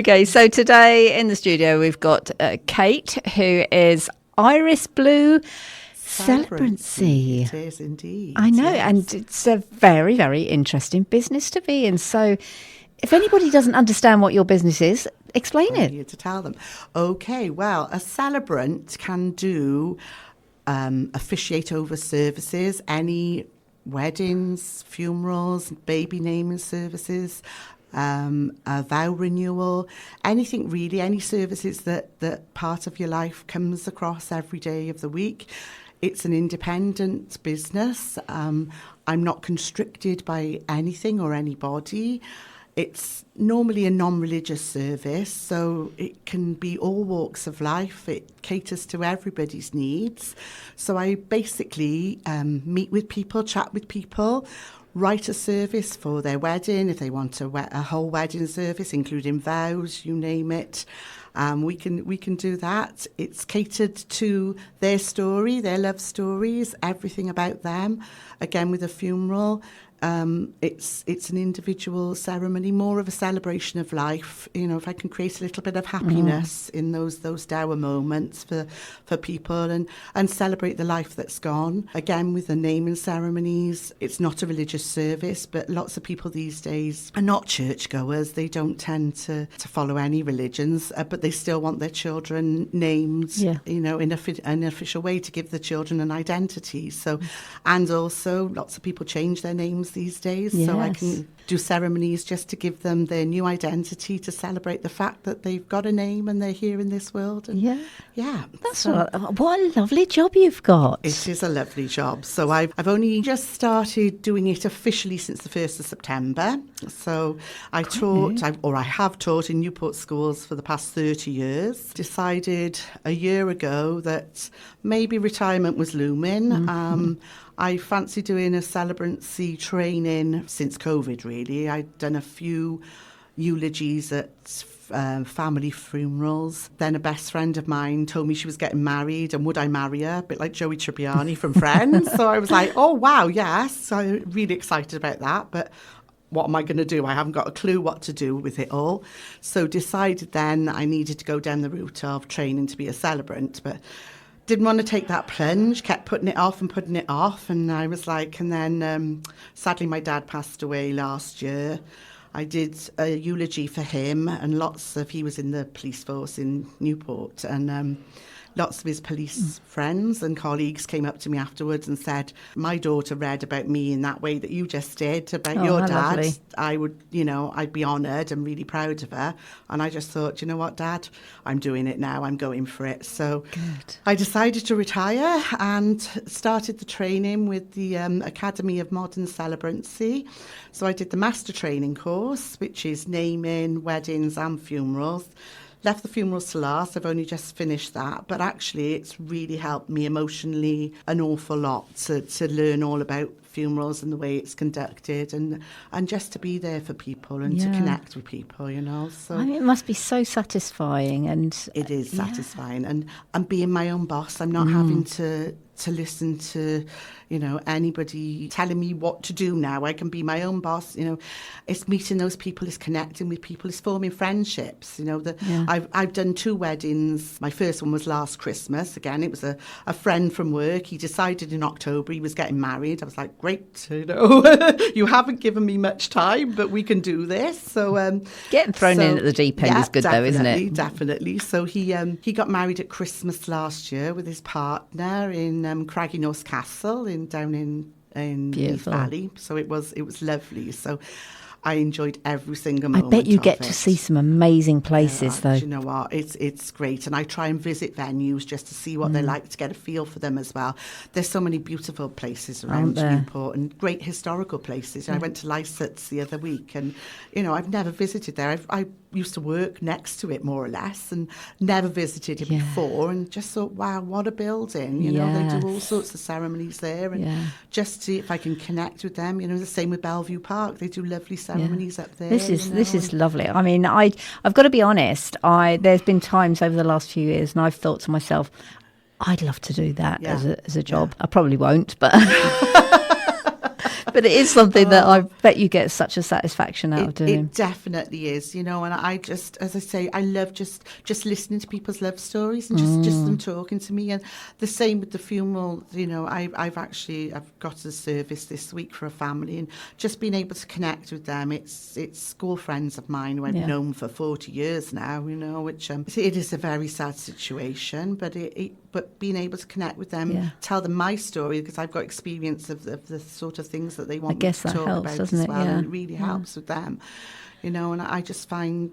Okay, so today in the studio we've got Kate, who is Iris Blue Celebrancy. It is indeed. I know, yes. and it's a very, very interesting business to be in. So if anybody doesn't understand what your business is, explain it. I'm here to tell them. Okay, well, a celebrant can do officiate over services, any weddings, funerals, baby naming services, a vow renewal, anything really, any services that part of your life comes across every day of the week. It's an independent business. I'm not constricted by anything or anybody. It's normally a non-religious service, so it can be all walks of life. It caters to everybody's needs. So I basically meet with people, chat with people, write a service for their wedding, if they want a whole wedding service, including vows, you name it. We can do that. It's catered to their story, their love stories, everything about them. Again, with a funeral, it's an individual ceremony, more of a celebration of life. You know, if I can create a little bit of happiness in those dour moments for people and celebrate the life that's gone. Again, with the naming ceremonies, it's not a religious service, but lots of people these days are not churchgoers. They don't tend to follow any religions, but they still want their children named, you know, in an official way to give the children an identity. So, and also lots of people change their names these days, so I can do ceremonies just to give them their new identity, to celebrate the fact that they've got a name and they're here in this world. And that's what a lovely job you've got. It is a lovely job. So I've only just started doing it officially since the 1st of September. So I have taught in Newport schools for the past 30 years. Decided a year ago that maybe retirement was looming. I fancy doing a celebrancy training since COVID, really. I'd done a few eulogies at family funerals. Then a best friend of mine told me she was getting married and would I marry her, a bit like Joey Tribbiani from Friends. So I was like, oh, wow, yes. So I'm really excited about that. But what am I going to do? I haven't got a clue what to do with it all. So decided then I needed to go down the route of training to be a celebrant. But didn't want to take that plunge, kept putting it off. And I was like, and then sadly my dad passed away last year. I did a eulogy for him, and he was in the police force in Newport, and lots of his police friends and colleagues came up to me afterwards and said, my daughter read about me in that way that you just did, about your dad. Lovely. I would, I'd be honoured and really proud of her. And I just thought, you know what, Dad, I'm doing it now. I'm going for it. So I decided to retire and started the training with the Academy of Modern Celebrancy. So I did the master training course, which is naming, weddings and funerals. Left the funerals to last. I've only just finished that. But actually, it's really helped me emotionally an awful lot to learn all about funerals and the way it's conducted and just to be there for people and to connect with people, So I mean, it must be so satisfying. And it is satisfying. And being my own boss, I'm not having to listen to, anybody telling me what to do now. I can be my own boss. It's meeting those people, it's connecting with people, it's forming friendships. I've done 2 weddings. My first one was last Christmas. Again, it was a friend from work. He decided in October he was getting married. I was like, great, you haven't given me much time, but we can do this. So getting thrown in at the deep end is good, though, isn't it? Definitely. So he got married at Christmas last year with his partner in Craggynose Castle down in East Valley. So it was lovely. So I enjoyed every single moment. I bet you get to see some amazing places, though. Do you know what? It's great. And I try and visit venues just to see what they're like, to get a feel for them as well. There's so many beautiful places around Newport and great historical places. I went to Lysetts the other week and, I've never visited there. I used to work next to it more or less and never visited it before and just thought, wow, what a building. They do all sorts of ceremonies there and just see if I can connect with them. The same with Bellevue Park. They do lovely ceremonies up there. This is lovely. I mean, I've got to be honest, there's been times over the last few years and I've thought to myself, I'd love to do that as a job. I probably won't, but But it is something that I bet you get such a satisfaction out of doing. It definitely is, and I just, as I say, I love just listening to people's love stories and just them talking to me. And the same with the funeral, I've got a service this week for a family, and just being able to connect with them. It's school friends of mine who I've known for 40 years now, which it is a very sad situation, but but being able to connect with them, tell them my story, because I've got experience of the sort of things that they want me to talk about as well, and it really helps with them, and I just find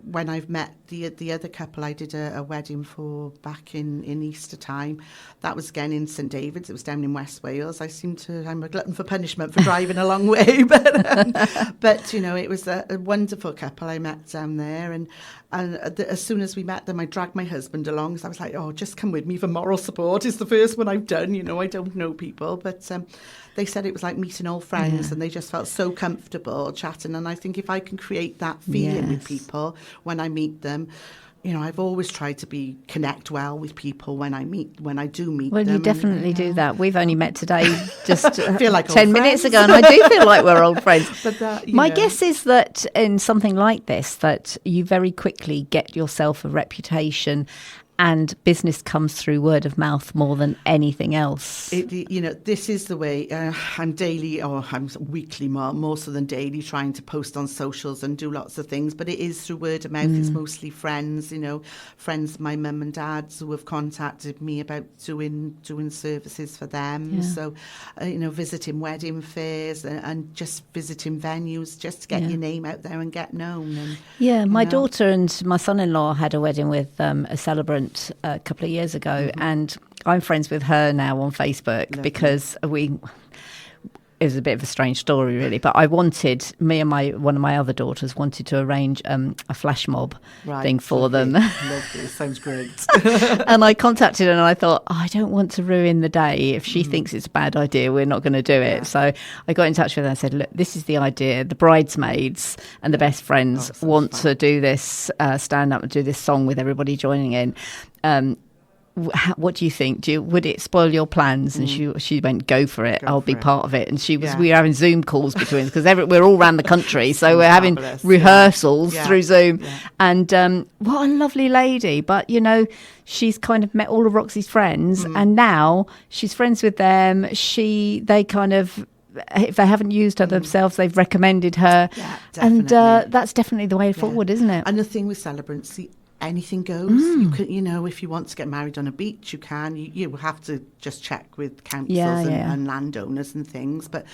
when I've met the other couple I did a wedding for back in Easter time, that was again in St David's. It was down in West Wales. I'm a glutton for punishment for driving a long way, but it was a wonderful couple I met down there, and as soon as we met them, I dragged my husband along, so I was like, just come with me for moral support. It's the first one I've done, I don't know people, but they said it was like meeting old friends, and they just felt so comfortable chatting. And I think if I can create that feeling with people when I meet them, I've always tried to connect well with people when I do meet them. Well, you definitely do that. We've only met today just feel like 10 minutes ago, and I do feel like we're old friends. But my guess is that in something like this, that you very quickly get yourself a reputation, and business comes through word of mouth more than anything else. This is the way. I'm daily, or I'm weekly more so than daily, trying to post on socials and do lots of things. But it is through word of mouth. It's mostly friends, friends of my mum and dad's who have contacted me about doing services for them. Yeah. So, visiting wedding fairs and just visiting venues just to get your name out there and get known. And, my daughter and my son-in-law had a wedding with a Celebrant a couple of years ago, and I'm friends with her now on Facebook. Lovely. Because it was a bit of a strange story really, but me and one of my other daughters wanted to arrange a flash mob thing for them. Lovely. Sounds great. And I contacted her and I thought, I don't want to ruin the day. If she thinks it's a bad idea, we're not going to do it. So I got in touch with her and said, look, this is the idea. The bridesmaids and the best friends want to do this, stand up and do this song with everybody joining in. What do you think? Would it spoil your plans? And she went, go for it. I'll be part of it. And we were having Zoom calls between us because we're all around the country, so we're having rehearsals through Zoom. Yeah. And what a lovely lady! But she's kind of met all of Roxy's friends, and now she's friends with them. They kind of, if they haven't used her themselves, they've recommended her. Yeah, definitely. And that's definitely the way forward, isn't it? And the thing with Celebrants, anything goes. You can, if you want to get married on a beach, you can. You will have to just check with councils and landowners and things. But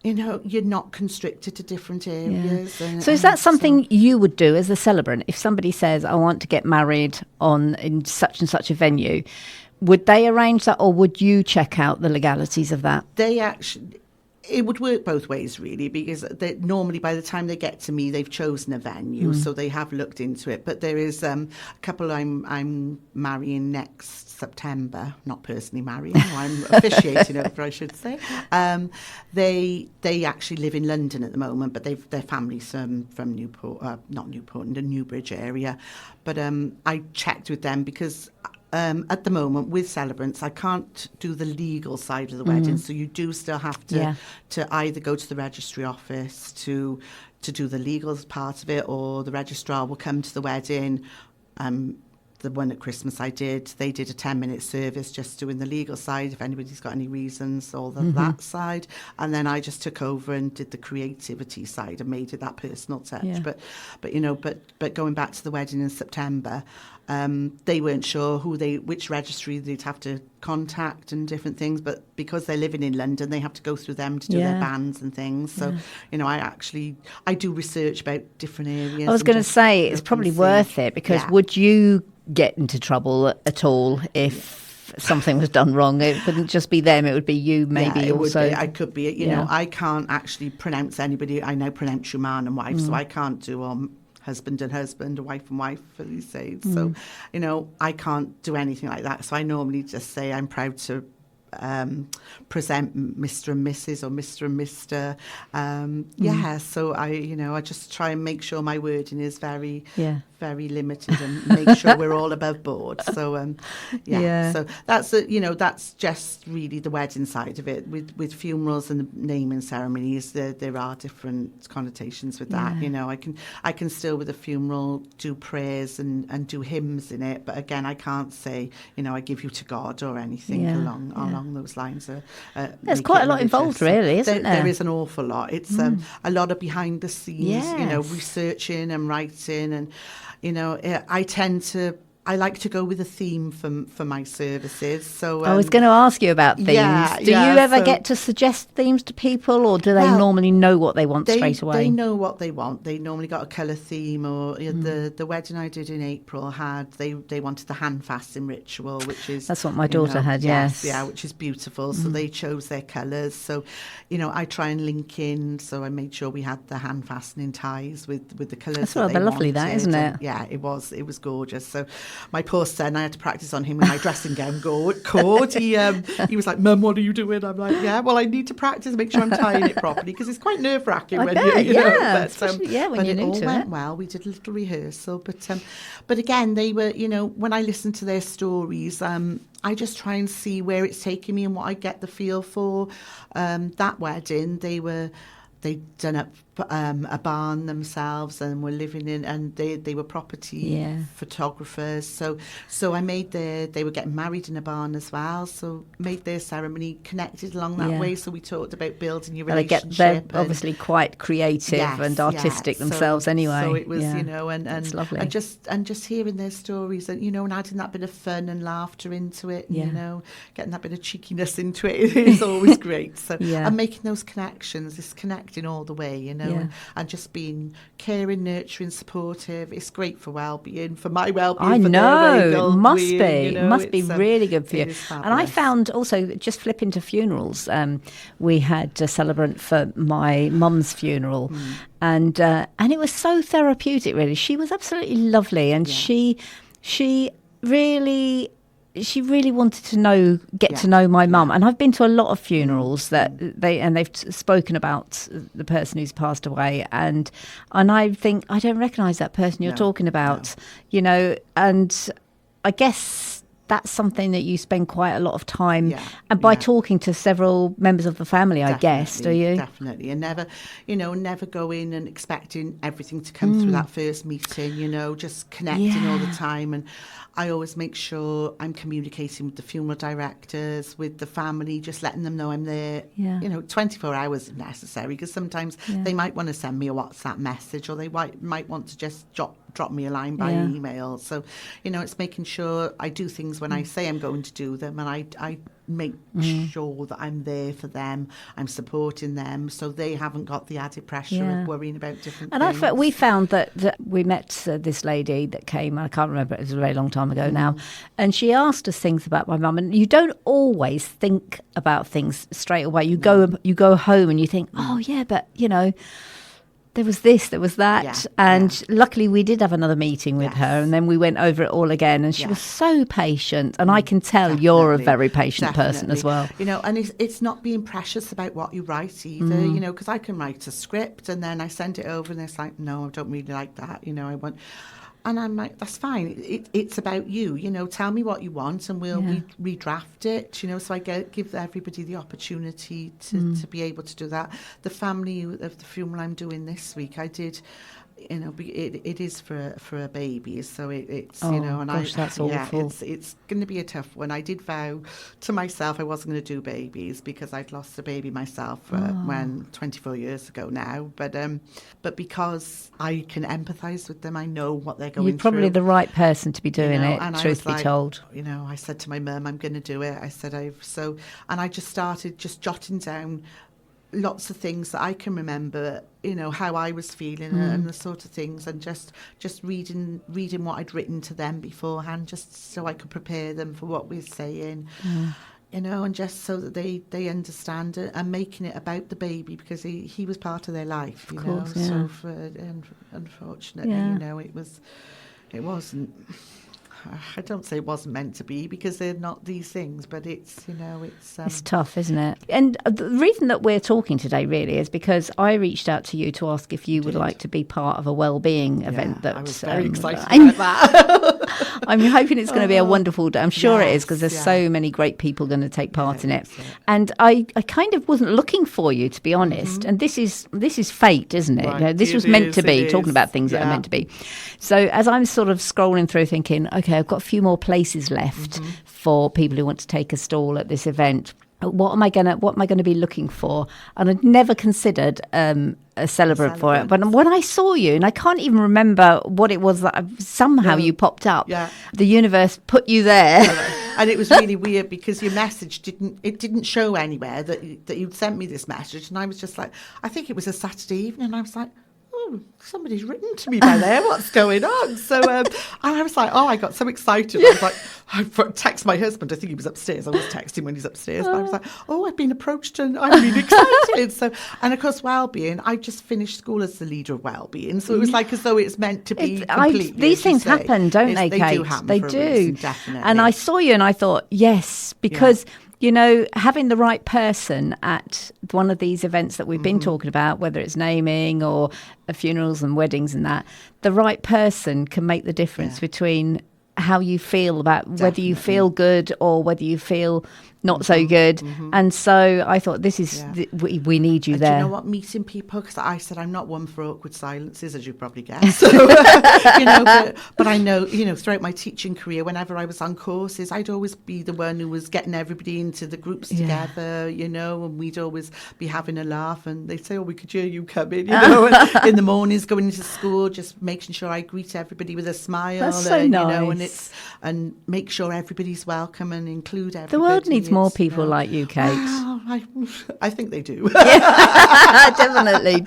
you're not constricted to different areas. Yeah. So is that something you would do as a celebrant? If somebody says, I want to get married in such and such a venue, would they arrange that, or would you check out the legalities of that? It would work both ways, really, because normally by the time they get to me, they've chosen a venue, so they have looked into it. But there is a couple I'm marrying next September. Not personally marrying, I'm officiating over, I should say. They actually live in London at the moment, but their family's from Newport, not Newport, in the Newbridge area. But I checked with them because at the moment with Celebrants, I can't do the legal side of the wedding, so you do still have to either go to the registry office to do the legal part of it, or the registrar will come to the wedding. The one at Christmas they did a 10-minute service just doing the legal side, if anybody's got any reasons, or that side. And then I just took over and did the creativity side and made it that personal touch. Yeah. But going back to the wedding in September, they weren't sure which registry they'd have to contact and different things, but because they're living in London, they have to go through them to do their bans and things. So, I do research about different areas. I was going to say, it's probably worth it, because would you get into trouble at all if something was done wrong? It wouldn't just be them, it would be you maybe also. I could be, you know, I can't actually pronounce anybody. I now pronounce you man and wife, so I can't do husband and husband, or wife and wife for these days. So, I can't do anything like that. So I normally just say I'm proud to present Mr. and Mrs. or Mr. and Mr. So I just try and make sure my wording is very, very limited and make sure we're all above board. So, so that's just really the wedding side of it. With funerals and the naming ceremonies, there are different connotations with that. I can still with a funeral do prayers and do hymns in it, but again, I can't say I give you to God or anything along those lines. There's quite a lot involved, really, isn't there? There is an awful lot. It's a lot of behind the scenes, researching and writing, and I like to go with a theme for my services. So I was going to ask you about themes. Do you ever get to suggest themes to people, or do they normally know what they want straight away? They know what they want. They normally got a colour theme, or the wedding I did in April they wanted the hand fasting ritual, which is that's what my daughter had. Yes, which is beautiful. So they chose their colours. So I try and link in. So I made sure we had the hand fastening ties with the colours. That's rather lovely, that, isn't it? And, it was gorgeous. So my poor son, I had to practice on him with my dressing gown cord. He was like, "Mum, what are you doing?" I'm like, "Yeah, well, I need to practice, make sure I'm tying it properly, because it's quite nerve-wracking when you know." But when you're new to it. It all went well. We did a little rehearsal, but again, they were, when I listen to their stories, I just try and see where it's taking me and what I get the feel for. That wedding, they'd done up a barn themselves and were living in, and they were property photographers. So I made they were getting married in a barn as well. So made their ceremony connected along that way. So we talked about building your relationship. They're obviously quite creative and artistic themselves anyway. So it was, and lovely. and just hearing their stories and and adding that bit of fun and laughter into it. And, getting that bit of cheekiness into it is always great. So and making those connections, it's connecting all the way, and just being caring, nurturing, supportive. It's great for well-being, for my well-being. I for know, it must be. It must be really good for you. And I found also, just flipping to funerals, we had a celebrant for my mum's funeral, and it was so therapeutic, really. She was absolutely lovely, and she really wanted to get to know my mum. And I've been to a lot of funerals that they've spoken about the person who's passed away, and I think, I don't recognise that person you're talking about, and I guess that's something that you spend quite a lot of time and by talking to several members of the family, I guess, do you? Definitely. And never go in and expecting everything to come through that first meeting, just connecting all the time. And I always make sure I'm communicating with the funeral directors, with the family, just letting them know I'm there. 24 hours if necessary, because sometimes they might want to send me a WhatsApp message, or they might want to just drop me a line by email. So, it's making sure I do things when I say I'm going to do them, and I make sure that I'm there for them, I'm supporting them, so they haven't got the added pressure of worrying about different things. And we found that we met this lady that came, I can't remember, it was a very long time ago now, and she asked us things about my mum, and you don't always think about things straight away. You go home and you think, oh yeah, but there was this, there was that. Luckily we did have another meeting with her, and then we went over it all again, and she was so patient, and I can tell you're a very patient person as well. And it's not being precious about what you write either, because I can write a script and then I send it over and it's like, no, I don't really like that, I want... And I'm like, that's fine. It's about you, tell me what you want and we'll redraft it, so I give everybody the opportunity to be able to do that. The family of the funeral I'm doing this week, I did, it is for a baby, so it's, and that's awful. It's going to be a tough one. I did vow to myself I wasn't going to do babies because I'd lost a baby myself when 24 years ago now, but because I can empathise with them, I know what they're going through. You're probably the right person to be doing it, truth be told. I said to my mum, I'm going to do it. I said, and I just started just jotting down lots of things that I can remember, how I was feeling and the sort of things, and just reading what I'd written to them beforehand, just so I could prepare them for what we're saying. And just so that they understand it, and making it about the baby, because he was part of their life, of course, So unfortunately, it wasn't. I don't say it wasn't meant to be, because they're not these things, but it's, it's tough, isn't it? And the reason that we're talking today really is because I reached out to you to ask if you would like to be part of a wellbeing event. That I was very excited about that. I'm hoping it's going to be a wonderful day. I'm sure it is, because there's so many great people going to take part in it. And I kind of wasn't looking for you, to be honest. And this is fate, isn't it? Right. This was meant to be, talking about things that are meant to be. So as I'm sort of scrolling through thinking, okay, I've got a few more places left for people who want to take a stall at this event. What am I going to be looking for? And I'd never considered a celebrant for it. But when I saw you, and I can't even remember what it was that somehow you popped up. Yeah. The universe put you there. And it was really weird, because your message didn't show anywhere that you'd sent me this message, and I was just like, I think it was a Saturday evening, and I was like, oh, somebody's written to me by there. What's going on? So and I was like, I got so excited. I was like, I text my husband. I think he was upstairs. I always text him when he's upstairs. But I was like, I've been approached and I'm really excited. So, and of course, wellbeing. I just finished school as the leader of wellbeing, so it was like as though it's meant to be completely. These things happen, don't they, Kate? They do happen. They do. Reason, definitely. And I saw you, and I thought, yes, because. Yeah. Having the right person at one of these events that we've been talking about, whether it's naming or funerals and weddings and that, the right person can make the difference between how you feel about whether you feel good or whether you feel not so good. And so I thought, this is we need you there. Do you know what, meeting people, because I said I'm not one for awkward silences, as you probably guessed. So, but I know, throughout my teaching career, whenever I was on courses, I'd always be the one who was getting everybody into the groups together, and we'd always be having a laugh, and they'd say, we could hear you coming, and in the mornings going into school, just making sure I greet everybody with a smile. That's so nice. And make sure everybody's welcome and include everybody. The world needs more people like you, Kate. I think they do. Definitely.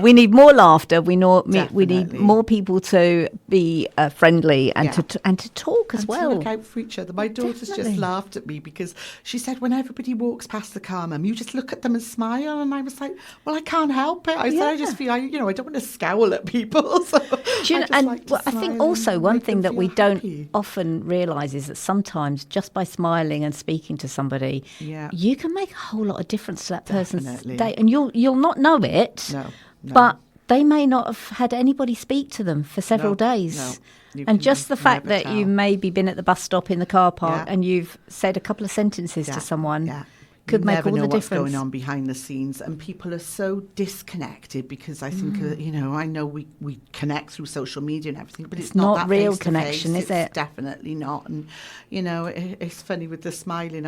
We need more laughter. We need more people to be friendly and to talk as well. To look out for each other. My daughter's just laughed at me because she said, when everybody walks past the car, Mum, you just look at them and smile. And I was like, well, I can't help it. I said, I just feel, I don't want to scowl at people. So I think also one thing that we don't often realise is that sometimes just by smiling and speaking to somebody, you can make a whole lot of difference to that person's day, and you'll not know it. No. But they may not have had anybody speak to them for several days. And just the fact that you've maybe been at the bus stop in the car park and you've said a couple of sentences to someone could make all the difference. What's going on behind the scenes, and people are so disconnected because I think I know we connect through social media and everything, but it's not that real connection, is it? It's definitely not. And it's funny with the smiling.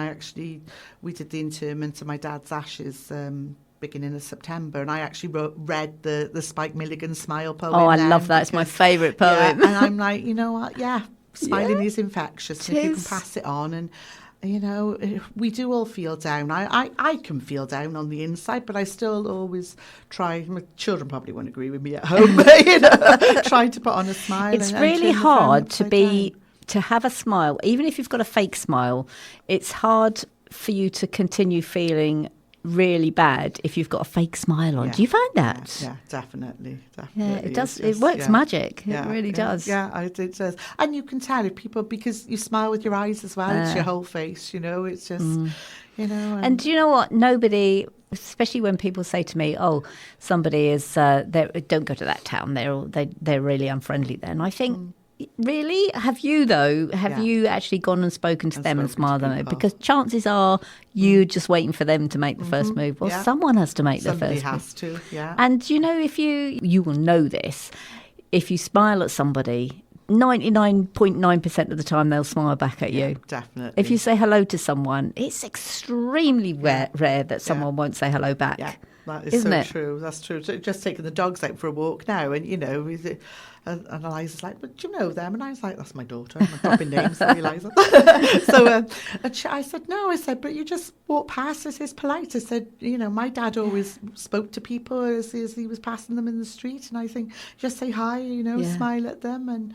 We did the interment of my dad's ashes beginning of September, and I actually read the Spike Milligan Smile poem. I love that. It's my favourite poem. And I'm like, you know what? Smiling is infectious. And if you can pass it on, and we do all feel down. I can feel down on the inside, but I still always try. My children probably won't agree with me at home, but, trying to put on a smile. It's really hard to have a smile, even if you've got a fake smile. It's hard for you to continue feeling really bad if you've got a fake smile on. Do you find that? Yeah, definitely. Yeah, it does. It works magic. It really does. Yeah, it does. And you can tell if people, because you smile with your eyes as well. It's your whole face. It's just, And do you know what? Nobody, especially when people say to me, "Oh, somebody is don't go to that town. They're really unfriendly." Then I think. Really? Have you, though? Have you actually gone and spoken to them and smiled at them? Because chances are you're just waiting for them to make the first move. Well, someone has to make the first move. Somebody has to, And, if you will know this, if you smile at somebody, 99.9% of the time they'll smile back at you. Definitely. If you say hello to someone, it's extremely rare that someone won't say hello back. Yeah. That is so true. That's true. Just taking the dogs out for a walk now, and and Eliza's like, "But do you know them?" And I was like, "That's my daughter. I'm dropping names, Eliza." So I said, "No." I said, "But you just walk past as is polite." I said, my dad always spoke to people as he was passing them in the street, and I think just say hi, smile at them, and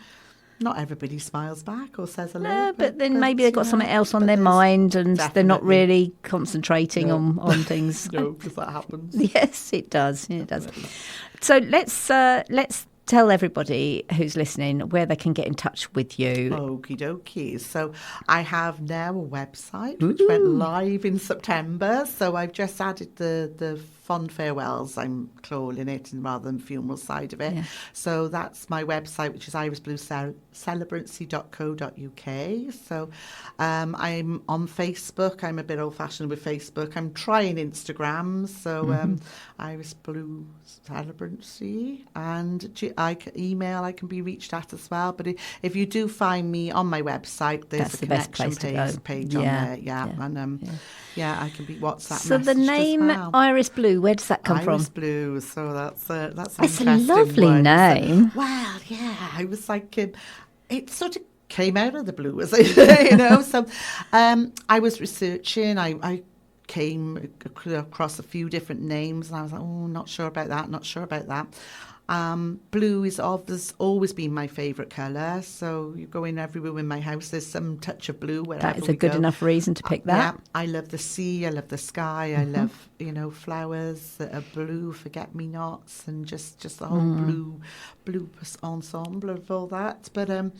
not everybody smiles back or says hello. No, but then maybe they've got something else on their mind, and they're not really concentrating on things. No, because that happens. Yes, it does. It does. So let's tell everybody who's listening where they can get in touch with you. Okie dokie. So I have now a website which went live in September. So I've just added the fond farewells, I'm calling it, and rather than funeral side of it. Yeah. So that's my website, which is Iris Blue Celebrancy.co.uk. So I'm on Facebook. I'm a bit old-fashioned with Facebook. I'm trying Instagram. So Iris Blue Celebrancy, and email I can be reached at as well. But if you do find me on my website, there's a connection page on there. And I can be WhatsApp. So the name Iris Blue, where does that come from? Iris Blue. So that's an it's a lovely name. So, well, yeah, I was like, it sort of came out of the blue, as you know. So I was researching. I came across a few different names, and I was like, not sure about that. Blue is always been my favourite colour, so you go in every room in my house, there's some touch of blue wherever we go. That is a good enough reason to pick that. Yeah, I love the sea, I love the sky, I love, flowers that are blue, forget-me-nots, and just the whole blue ensemble of all that. But and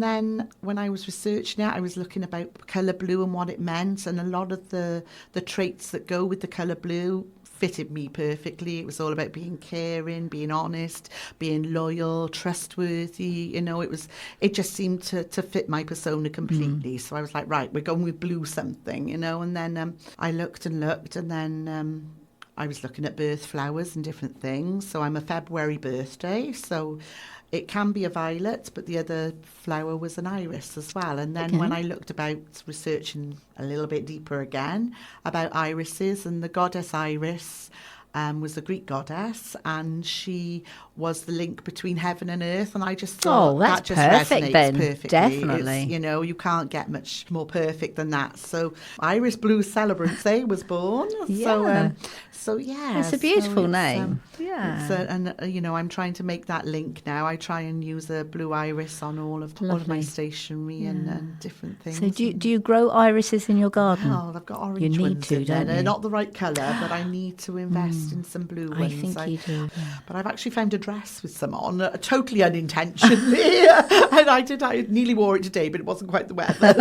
then when I was researching it, I was looking about colour blue and what it meant, and a lot of the traits that go with the colour blue fitted me perfectly. It was all about being caring, being honest, being loyal, trustworthy. It just seemed to fit my persona completely. So I was like, right, we're going with blue something, and then I looked, and then I was looking at birth flowers and different things. So I'm a February birthday, so it can be a violet, but the other flower was an iris as well. And then when I looked about researching a little bit deeper again about irises, and the goddess Iris was a Greek goddess, and she was the link between heaven and earth. And I just thought that just resonates perfectly. Definitely. You can't get much more perfect than that. So Iris Blue Celebrancy was born. Yeah. So it's a beautiful name. I'm trying to make that link now. I try and use a blue iris on all of my stationery and different things. So do you grow irises in your garden? Well, I've got orange you need ones to, in don't there. you? They're not the right colour, but I need to invest in some blue ones. I think you do. But I've actually found a dress with some on, totally unintentionally. And I nearly wore it today, but it wasn't quite the weather.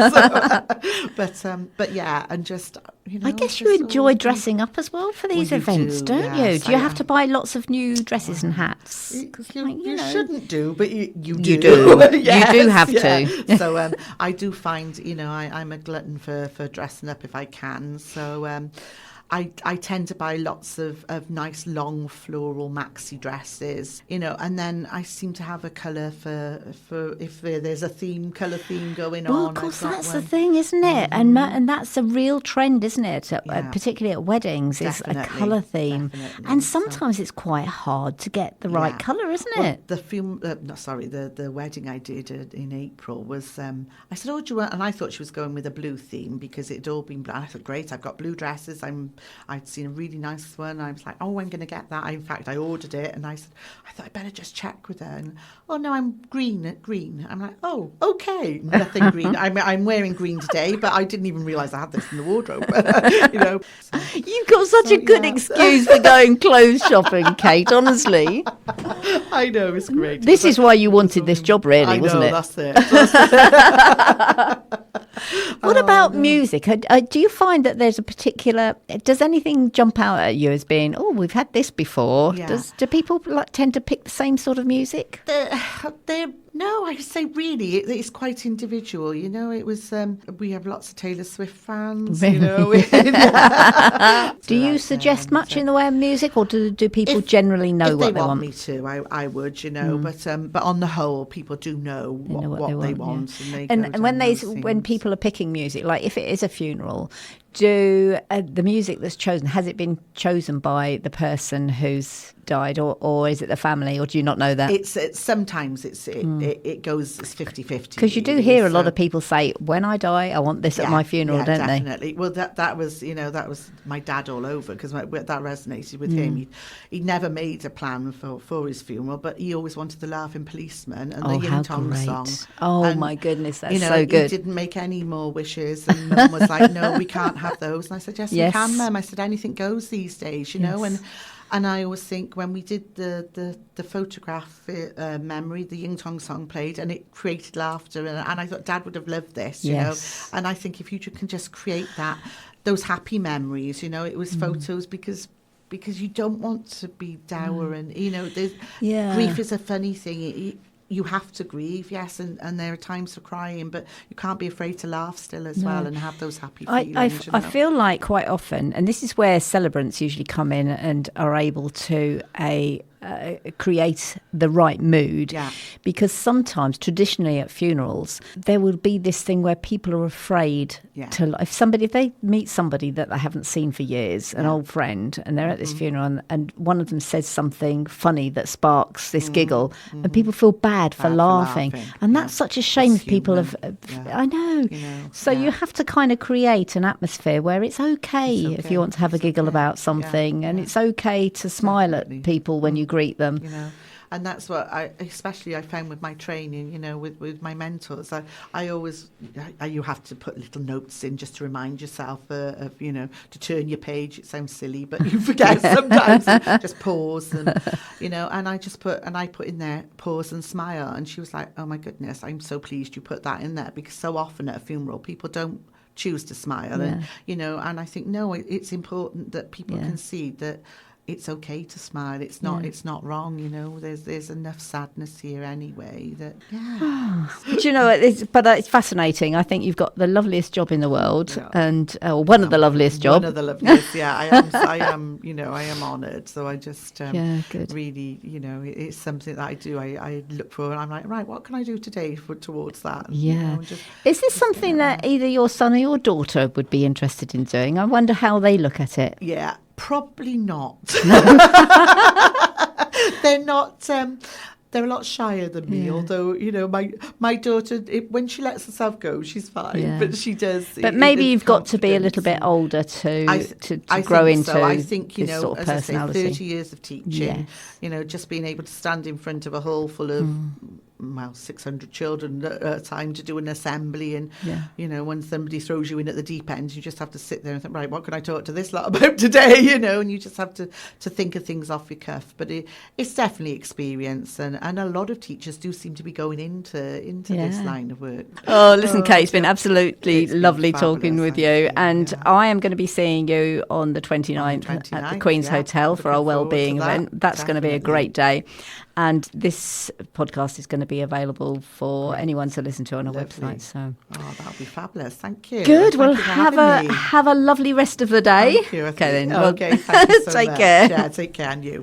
So, but yeah, and just, I guess you enjoy dressing up as well for these events, don't you? Do you have to buy lots of new dresses and hats? You shouldn't do, but you do. You do. Yes, you do have to. So I do find, I'm a glutton for dressing up if I can. So I tend to buy lots of nice long floral maxi dresses, and then I seem to have a colour for if there's a colour theme going on. Well, of course, that's the thing, isn't it? And that's a real trend, isn't it? Particularly at weddings, is a colour theme. Definitely. And sometimes it's quite hard to get the right colour, isn't it? The wedding I did in April was, I said, do you want, and I thought she was going with a blue theme because it had all been black. I thought, great, I've got blue dresses, I'd seen a really nice one. I was like, I'm going to get that. In fact, I ordered it, and I said, I thought I'd better just check with her. And, no, I'm green. I'm like, oh, okay, nothing green. I'm wearing green today, but I didn't even realise I had this in the wardrobe. So, you've got such a good excuse for going clothes shopping, Kate. Honestly, I know, it's great. This is why you wanted this job, really, wasn't it? That's it. What about music? Do you find that there's a particular... Does anything jump out at you as being, we've had this before? Yeah. Do people tend to pick the same sort of music? No, I say really, it's quite individual. It was, we have lots of Taylor Swift fans, Do you suggest much in the way of music, or do people generally know what they want? If they want me to, I would, but on the whole, people do know what they want. Yeah. And when people are picking music, like if it is a funeral, the music that's chosen, has it been chosen by the person who's died, or is it the family, or do you not know that? It's sometimes it goes as 50-50. Because you do hear a lot of people say, when I die, I want this at my funeral, don't they? Definitely. Well, that was my dad all over, because that resonated with him. He'd never made a plan for his funeral, but he always wanted the Laughing Policeman and the Young Tom song. My goodness, that's so good. He didn't make any more wishes, and Mum was like, no, we can't have those. And I said, yes, we can, Mum. I said, anything goes these days, and And I always think when we did the photograph memory, the Ying Tong song played and it created laughter. And I thought Dad would have loved this, you know. And I think if you can just create those happy memories, you know, it was photos because you don't want to be dour and, you know, grief is a funny thing. You have to grieve, yes, and there are times for crying, but you can't be afraid to laugh still as well and have those happy feelings. I feel like quite often, and this is where celebrants usually come in and are able to create the right mood, because sometimes traditionally at funerals there will be this thing where people are afraid to, if they meet somebody that they haven't seen for years, an old friend, and they're at this funeral and one of them says something funny that sparks this giggle and people feel bad for laughing. And that's such a shame if people have I know, you know, so you have to kind of create an atmosphere where it's okay if you want to have a giggle about something, and it's okay to smile at people when you greet them, you know. And that's what I found with my training, you know, with my mentors. You have to put little notes in just to remind yourself of, you know, to turn your page. It sounds silly, but you forget sometimes. Just pause and, you know, and I put in there, pause and smile. And she was like, oh my goodness, I'm so pleased you put that in there, because so often at a funeral people don't choose to smile. And, you know, and I think, no, it's important that people can see that it's okay to smile. It's not wrong, you know. There's enough sadness here anyway. That But you know, it's fascinating. I think you've got the loveliest job in the world, and one of the loveliest jobs. One of the loveliest, I am. You know, I am honoured. So I just really, you know, it's something that I do. I look for, and I'm like, right, what can I do today towards that? Yeah. You know, Is this something that either your son or your daughter would be interested in doing? I wonder how they look at it. Yeah. Probably not. They're not. They're a lot shyer than me. Although, you know, my daughter, when she lets herself go, she's fine. But she does. But maybe you've got to be a little bit older to grow into. So. I think, you know, sort of as personality. I say, 30 years of teaching. You know, just being able to stand in front of a hall full of 600 children at a time to do an assembly, and you know, when somebody throws you in at the deep end, you just have to sit there and think, right, what can I talk to this lot about today, you know, and you just have to think of things off your cuff. But it's definitely experience, and a lot of teachers do seem to be going into this line of work. Oh, listen, Kate, it's been absolutely lovely talking with you, and I am going to be seeing you on the 29th at the Queen's Hotel for our wellbeing event. That's going to be a great day. And this podcast is going to be available for anyone to listen to on our website. So, that'll be fabulous. Thank you. Good. Well, have a lovely rest of the day. Thank you. Okay, then. Okay. Thank you so much. Take care. Yeah, take care, and you.